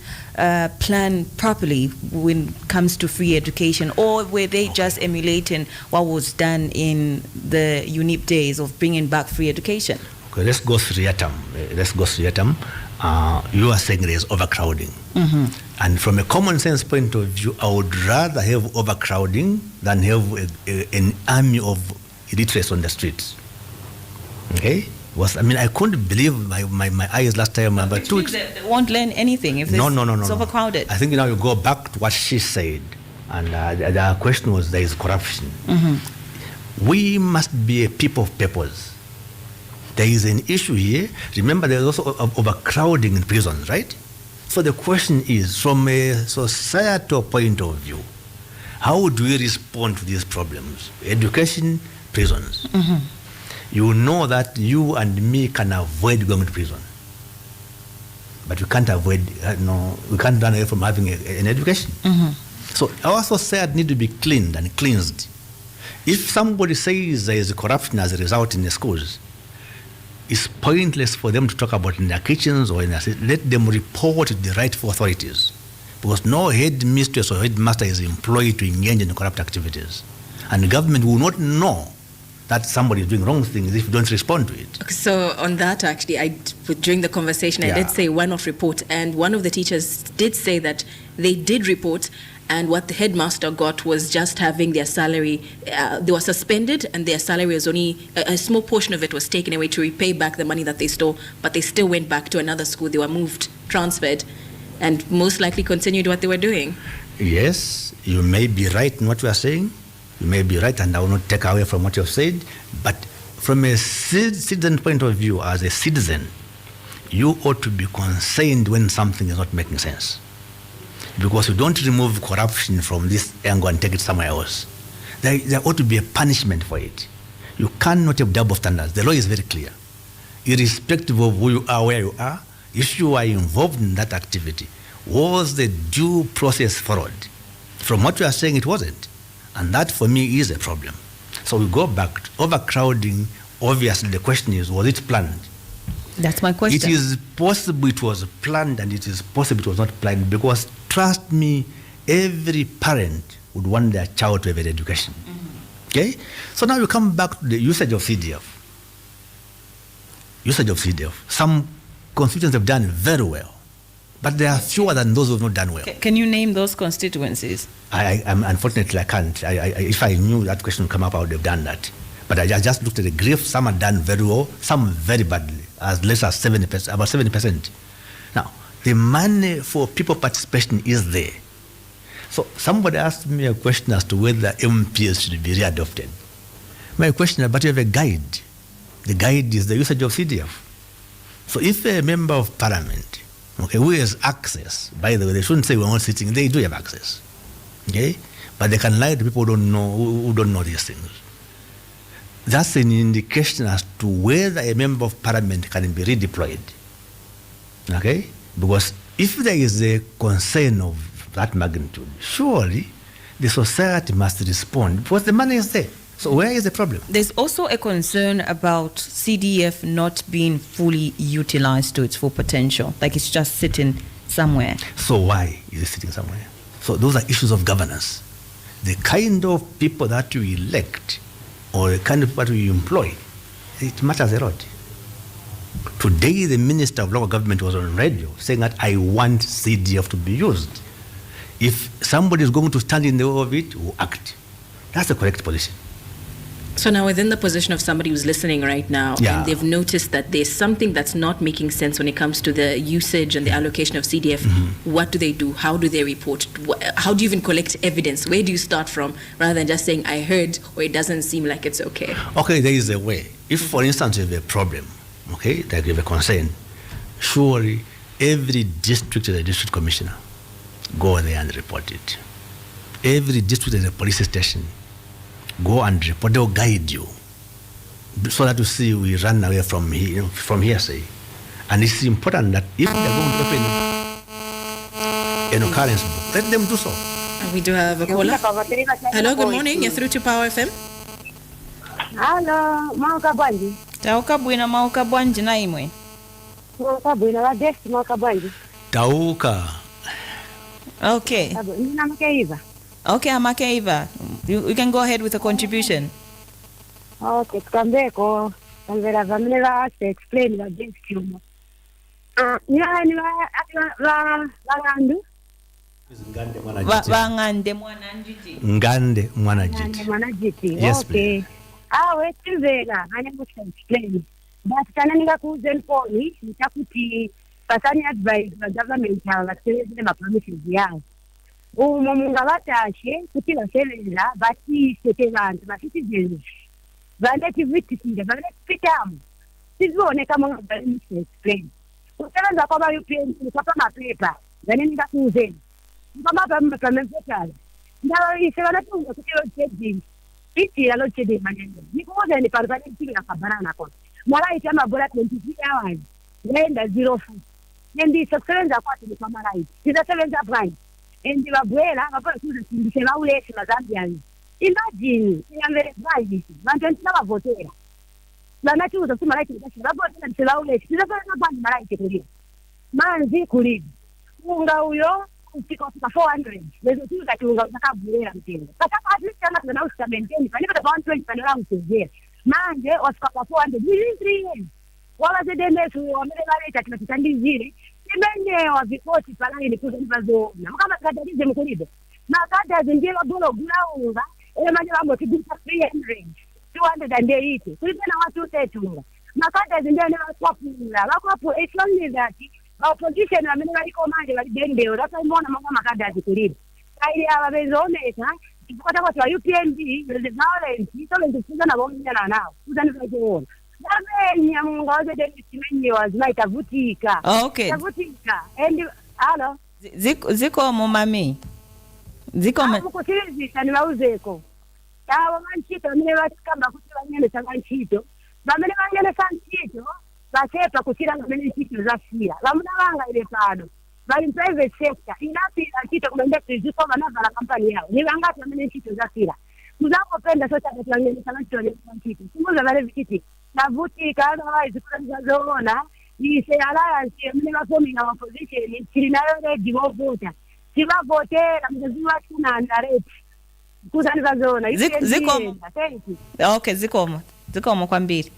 plan properly when it comes to free education, or were they just emulating what was done in the UNIP days of bringing back free education? Okay, let's go seriatim. You are saying there's overcrowding. And from a common sense point of view, I would rather have overcrowding than have an army of illiterates on the streets. Okay? I couldn't believe my eyes last time. About 2 weeks. They won't learn anything if it's overcrowded. I think now you go back to what she said, and the question was there is corruption. We must be a people of purpose. There is an issue here. Remember, there is also overcrowding in prisons, right? So the question is, from a societal point of view, how do we respond to these problems? Education, prisons. You know that you and me can avoid going to prison, but we can't avoid, we can't run away from having an education. So our society needs to be cleaned and cleansed. If somebody says there is corruption as a result in the schools, it's pointless for them to talk about it in their kitchens or in their, let them report to the rightful authorities, because no headmistress or headmaster is employed to engage in corrupt activities, and the government will not know that somebody is doing wrong things if you don't respond to it. So on that, actually, during the conversation, I did say one-off report, and one of the teachers did say that they did report, and what the headmaster got was just having their salary, they were suspended, and their salary was only, a small portion of it was taken away to repay back the money that they stole, but they still went back to another school. They were moved, transferred, and most likely continued what they were doing. Yes, you may be right in what you are saying. You may be right, and I will not take away from what you have said. But from a citizen point of view, as a citizen, you ought to be concerned when something is not making sense. Because you don't remove corruption from this angle and take it somewhere else. There ought to be a punishment for it. You cannot have double standards. The law is very clear. Irrespective of who you are, where you are, if you are involved in that activity, was the due process followed? From what you are saying, it wasn't. And that, for me, is a problem. So we go back to overcrowding. Obviously, the question is, was it planned? That's my question. It is possible it was planned, and it is possible it was not planned, because, trust me, every parent would want their child to have an education. Okay? So now we come back to the usage of CDF. Some constituents have done very well, but there are fewer than those who have not done well. Can you name those constituencies? Unfortunately, I can't. If I knew that question would come up, I would have done that. But I just looked at the graph. Some are done very well, some very badly, as less as 70%, about 70%. Now, the money for people participation is there. So somebody asked me a question as to whether MPs should be readopted. My question is, but you have a guide. The guide is the usage of CDF. So if a member of parliament, okay, who has access, by the way, they shouldn't say we're not sitting, they do have access. Okay? But they can lie to people who don't know these things. That's an indication as to whether a member of parliament can be redeployed. Okay? Because if there is a concern of that magnitude, surely the society must respond, because the money is there. So where is the problem? There's also a concern about CDF not being fully utilized to its full potential, like it's just sitting somewhere. So why is it sitting somewhere? So those are issues of governance. The kind of people that you elect or the kind of people that you employ, it matters a lot. Today, the Minister of Local Government was on radio saying that I want CDF to be used. If somebody is going to stand in the way of it, we'll act. That's the correct position. So now within the position of somebody who's listening right now, Yeah. and they've noticed that there's something that's not making sense when it comes to the usage and the allocation of CDF, what do they do? How do they report? How do you even collect evidence? Where do you start from rather than just saying, I heard, or it doesn't seem like it's okay? Okay, there is a way. If, for instance, you have a problem, okay, like you have a concern, surely every district is a district commissioner. Go there and report it. Every district is a police station. Go and report. They'll guide you, so that you see we run away from hearsay. And it's important that if they're going to open an occurrence book, let them do so. We do have a caller. Hello, good morning. You're through to Power FM. Hello, Mauka Bwanji. Tauka bwina mauka bwanji na imwe. Mauka bwina la guest Mauka Bwanji. Tauka. Okay. Nina mkeiva. Okay, Amakeiva. You can go ahead with a contribution. Okay, tukambeko. Kamvera vamile va explain la guest humo. Ni la gandu. Vangande mwana njiti. Ngande mwana jiti. Mwana jiti. Yes, okay. Wetimvera ngane musa explain. But kana ningakuze mponi nitakuti pasani advice the government avasebenze ma-promises yawo. Umo mungabatashe kuti basebenza batisete bantu ba-citizens banetivitisile banetipitamu siziboneka explain. Kusebenza kwaba-UPN kwapamaphepha ngane ningakuzeni kwamapamepetala ndabayise banatunga kuti load-shedding itira load-shedding manene nikuzeni pano panekutibila kabanana kona mwalaiti amabola 23 hours ngenda 04 nendise kusebenza kwati ni kwamalaiti sizasebenza bwanyi endi babwela bakola kuzasindise bawulesi mazambians imagine iyambere bwanyi bantu ntinabavotera banatuza kuti malaiti ndashira babotera ndise bawulesi sizasebenza bwanyi malaiti kulima manzi kulima unga uyo kufika 400 lezo tuza kiunga zakabulera mtengo kaka at least kama tuna usikamendeni pani kwa 120 pani la mtezera manje wasika kwa 400 within 3 years wala zedenesu wamele baleta tunatandizire imenye wa vikoti pala ni kuza nivazona kama kadalize mkulibe na kada zinjira bolo gulaunga ele manje bambo tibisa 300 280 kulipena watu tetunga na kada zinjira ni wakwapula wakwapu it's only that opposition amene baliko manje balidendeo lapimona mama makadazi kulibe kaili ababezoneka tikukata kwa UPND the violence isolenziza nabo mnyana nawo uzanizajiona Amenya mungoze desimenye wazimaita vutika. Okay. Vutika. And hello. Ziko mumami. Ziko mukusizisa nibauzeko. Tawo manchito mine batikamba kuti banyene sanchito. Bamene banyene sanchito basepa kuchira ngamene nchito zafira. Bamuna banga ile pano. Bali private sector inapira nchito kumende kuziko banavala company yao. Ni bangati bamene nchito zafira. Kuzakopenda socha banyene sanchito ni nchito. Simuza bale vikiti. Navutika otherwise kuzazoona ise alliance mine bafoming our position kirinayo ready vota sibavotera mzazi watu na ndareti kuzanizazoona zikomo. Okay, zikomo kwambiri.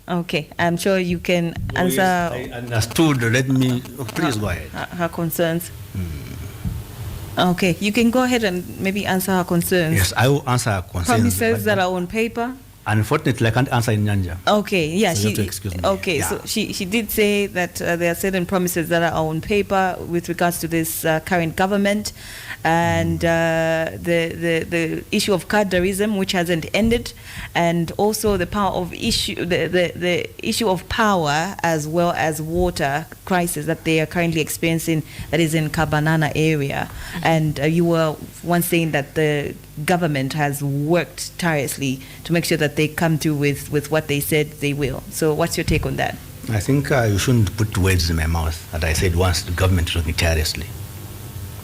Okay, I'm sure you can answer. I understood. Let me please go ahead. Her concerns. Okay, you can go ahead and maybe answer her concerns. Yes, I will answer her concerns. Promises that are on paper. Unfortunately, I can't answer in Nyanja. Okay, yeah, so you have to excuse me. Okay, yeah. So she did say that there are certain promises that are on paper with regards to this current government, and the issue of cadreism, which hasn't ended, and also the issue of power as well as water crisis that they are currently experiencing, that is in Kabanana area. And you were once saying that the government has worked tirelessly to make sure that they come through with what they said they will. So what's your take on that? I think you shouldn't put words in my mouth that I said once the government is working tirelessly.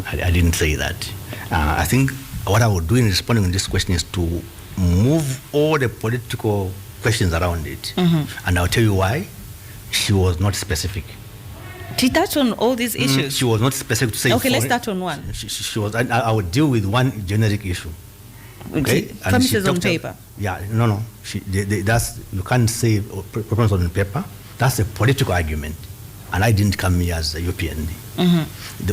I didn't say that. I think what I would do in responding to this question is to move all the political questions around it. And I'll tell you why. She was not specific. She touched on all these issues. She was not specific to say. Okay, let's start on one. She was. I would deal with one generic issue. Okay, promises on paper. Yeah, no. That's you can't say promises on paper. That's a political argument, and I didn't come here as a UPND.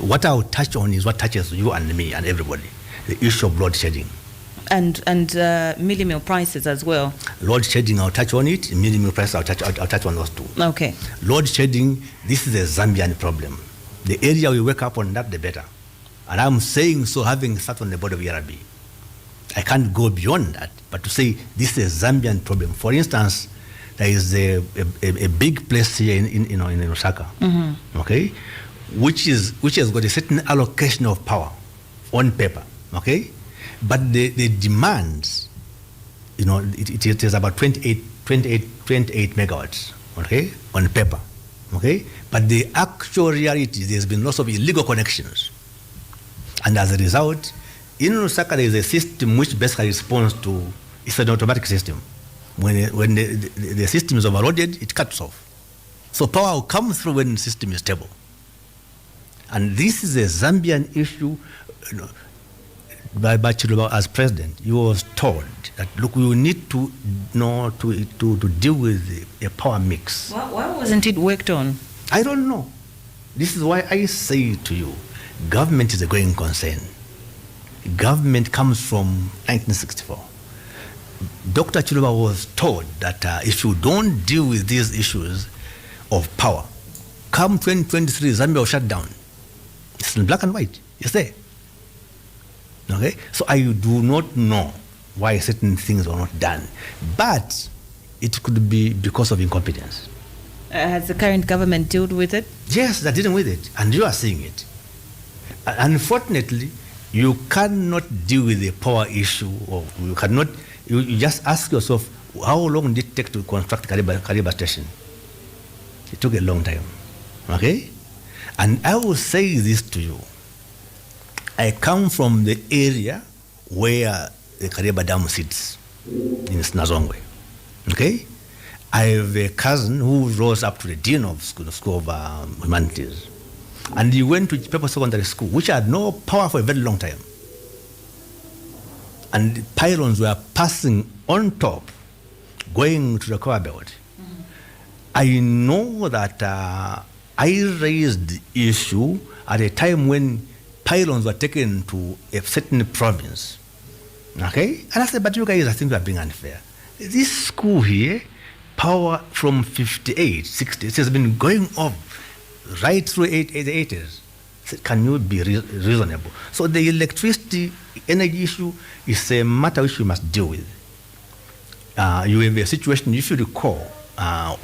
What I will touch on is what touches you and me and everybody: the issue of load shedding. And milli meal prices as well. Load shedding, I'll touch on it. Minimum price, I'll touch on those two. Okay. Load shedding, this is a Zambian problem. The area we wake up on that, the better. And I'm saying so having sat on the board of ERB. I can't go beyond that, but to say this is a Zambian problem. For instance, there is a big place here in Nsaka, okay, which has got a certain allocation of power on paper, okay, but the demands, it is about 28 megawatts, okay, on paper, okay, but the actual reality, there's been lots of illegal connections, and as a result, in Nsaka there is a system which basically responds to, it's an automatic system. When the system is overloaded, it cuts off. So power will come through when the system is stable. And this is a Zambian issue. By Chiluba as president, he was told that, look, we will need to deal with a power mix. Why wasn't it worked on? I don't know. This is why I say to you, government is a going concern. Government comes from 1964. Dr. Chiluba was told that if you don't deal with these issues of power, come 2023, Zambia will shut down. It's in black and white. It's there. Okay? So I do not know why certain things are not done. But it could be because of incompetence. Has the current government dealt with it? Yes, they're dealing with it. And you are seeing it. Unfortunately, you cannot deal with the power issue, or you cannot. You just ask yourself, how long did it take to construct Kariba station? It took a long time. Okay? And I will say this to you. I come from the area where the Kariba Dam sits, in Snazongwe. Okay? I have a cousin who rose up to the dean of School of Humanities. And he went to Pepo Secondary School, which had no power for a very long time. And the pylons were passing on top, going to the cover belt. I know that I raised the issue at a time when pylons were taken to a certain province. Okay? And I said, but you guys, I think you are being unfair. This school here, power from 58, 60, it has been going up right through the 80s. Can you be reasonable? So the electricity energy issue is a matter which we must deal with. You have a situation, if you recall,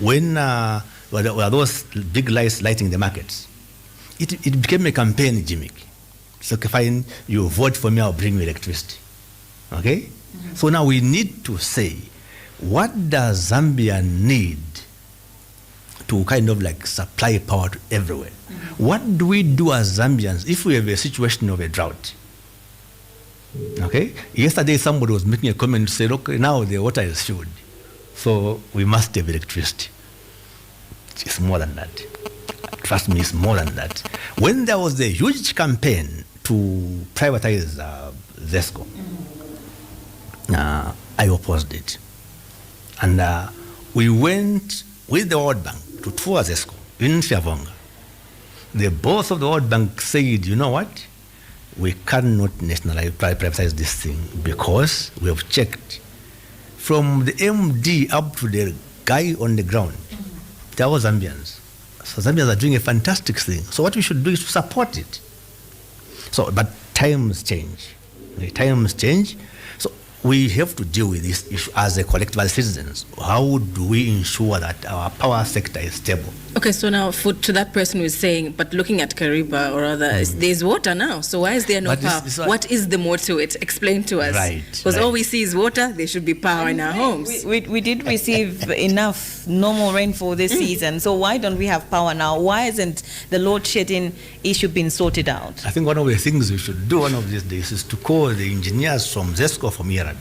when there were those big lights lighting the markets, it became a campaign gimmick. So fine, you vote for me, I'll bring you electricity. Okay? Mm-hmm. So now we need to say, what does Zambia need to kind of like supply power to everywhere? Mm-hmm. What do we do as Zambians if we have a situation of a drought? Okay? Yesterday somebody was making a comment to say, look, now the water is filled, so we must have electricity. It's more than that. Trust me, it's more than that. When there was a huge campaign to privatize ZESCO, I opposed it. And we went with the World Bank to tour ZESCO in Fiavonga. The boss of the World Bank said, you know what? We cannot nationalize, privatize this thing because we have checked from the MD up to the guy on the ground. They are all Zambians. So Zambians are doing a fantastic thing. So what we should do is to support it. So, but times change. Okay, times change. So we have to deal with this issue as a collective, as citizens. How do we ensure that our power sector is stable? Okay, so now to that person who is saying, but looking at Kariba, or rather, there's water now, so why is there no power? What is the more to it? Explain to us. Right. Because all we see is water, there should be power in our homes. We did receive enough normal rainfall this season, so why don't we have power now? Why isn't the load shedding issue been sorted out? I think one of the things we should do one of these days is to call the engineers from ZESCO, from ERB.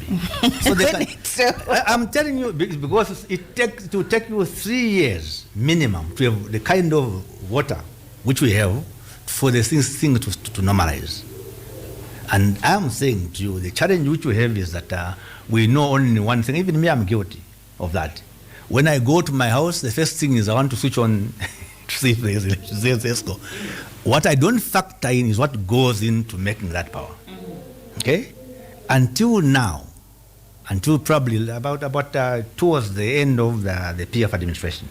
So they can, I'm telling you, because it will take you 3 years minimum to have the kind of water which we have for the thing to normalize. And I'm saying to you, the challenge which we have is that we know only one thing. Even me, I'm guilty of that. When I go to my house, the first thing is I want to switch on to see if there's ZESCO. What I don't factor in is what goes into making that power. Okay? until now, until probably about towards the end of the PF administration,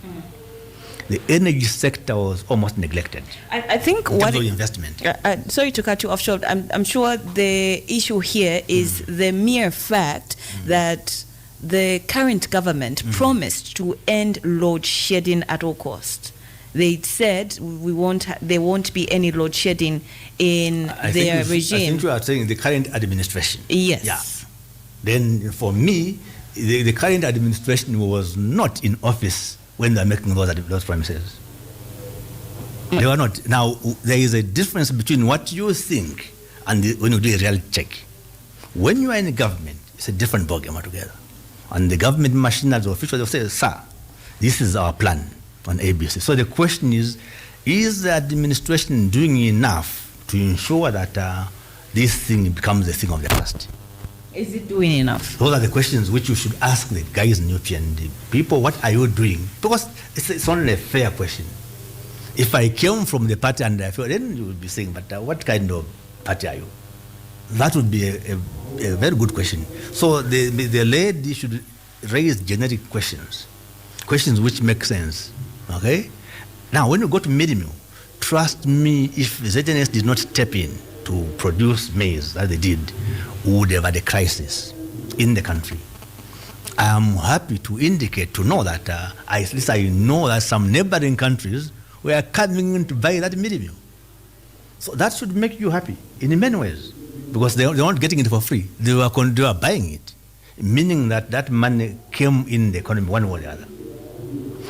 the energy sector was almost neglected. I think in what terms of investment. sorry to cut you off short. I'm sure the issue here is the mere fact that the current government promised to end load shedding at all costs. They said there won't be any load shedding in their regime. I think you are saying the current administration. Yes. Yeah. Then for me, the current administration was not in office when they were making those promises. They were not. Now, there is a difference between what you think and when you do a reality check. When you are in the government, it's a different ballgame altogether. And the government machinery, the officials, will say, sir, this is our plan on ABC. So the question is the administration doing enough to ensure that this thing becomes a thing of the past? Is it doing enough? Those are the questions which you should ask the guys in UP and the people, what are you doing? Because it's only a fair question. If I came from the party and I feel, then you would be saying, but what kind of party are you? That would be a very good question. So the lady should raise generic questions which make sense. Okay? Now, when you go to mid-meal, trust me, if ZNS did not step in to produce maize, as they did, we would have had a crisis in the country. I am happy to indicate, to know that, at least I know that some neighboring countries were coming in to buy that mid-meal. So that should make you happy in many ways, because they weren't getting it for free. They were buying it, meaning that money came in the economy one way or the other.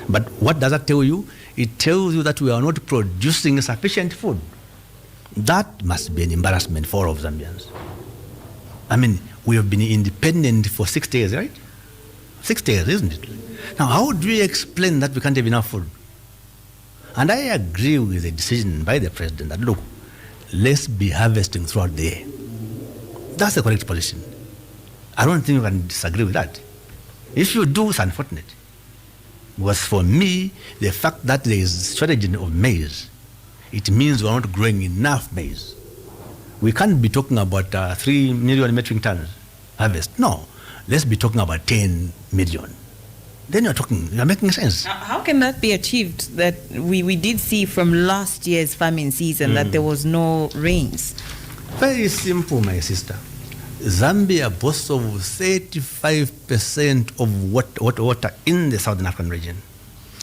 But what does that tell you? It tells you that we are not producing sufficient food. That must be an embarrassment for all of Zambians. I mean, we have been independent for 60 years, right? 60 years, isn't it? Now, how do you explain that we can't have enough food? And I agree with the decision by the president that, look, let's be harvesting throughout the year. That's the correct position. I don't think we can disagree with that. If you do, it's unfortunate. Because for me, the fact that there is shortage of maize, it means we're not growing enough maize. We can't be talking about 3 million metric tons harvest. No, let's be talking about 10 million. Then you're making sense. How can that be achieved? That we did see from last year's farming season that there was no rains. Very simple, my sister. Zambia boasts of 35% of water in the Southern African region.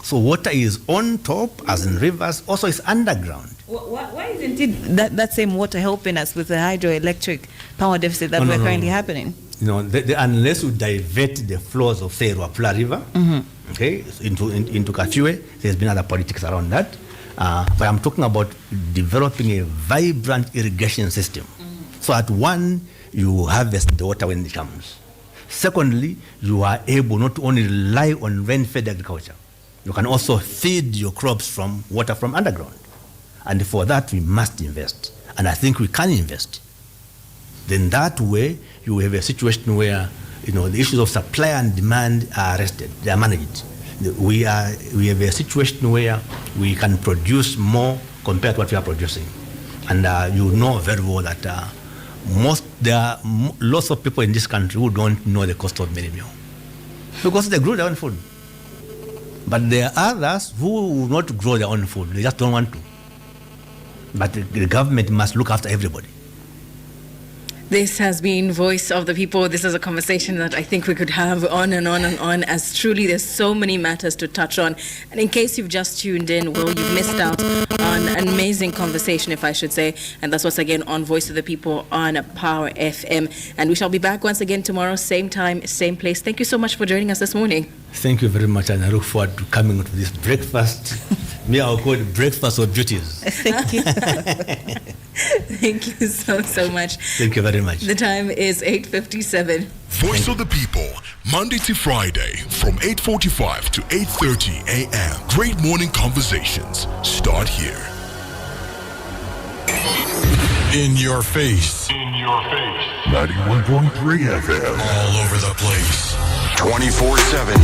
So water is on top, as in rivers, also it's underground. Why isn't it that same water helping us with the hydroelectric power deficit that we're currently happening? You know, unless you divert the flows of, say, Ruapula River, okay, into Kafue, there's been other politics around that. But I'm talking about developing a vibrant irrigation system. So at one, you harvest the water when it comes. Secondly, you are able not to only rely on rain-fed agriculture, you can also feed your crops from water from underground. And for that, we must invest. And I think we can invest. Then that way, you have a situation where, you know, the issues of supply and demand are arrested, they are managed. We have a situation where we can produce more compared to what we are producing. And you know very well that there are lots of people in this country who don't know the cost of minimum because they grow their own food. But there are others who will not grow their own food. They just don't want to. But the government must look after everybody. This has been Voice of the People. This is a conversation that I think we could have on and on and on, as truly there's so many matters to touch on. And in case you've just tuned in, well, you've missed out on an amazing conversation, if I should say. And that's once again on Voice of the People on Power FM. And we shall be back once again tomorrow, same time, same place. Thank you so much for joining us this morning. Thank you very much, and I look forward to coming to this breakfast. Me, I'll call it breakfast of beauties. Thank you. Thank you so much. Thank you very much. The time is 8:57. Voice of the People, Monday to Friday from 8:45 to 8:30 a.m. Great morning conversations start here. In your face. 91.3 FM. All over the place. 24/7.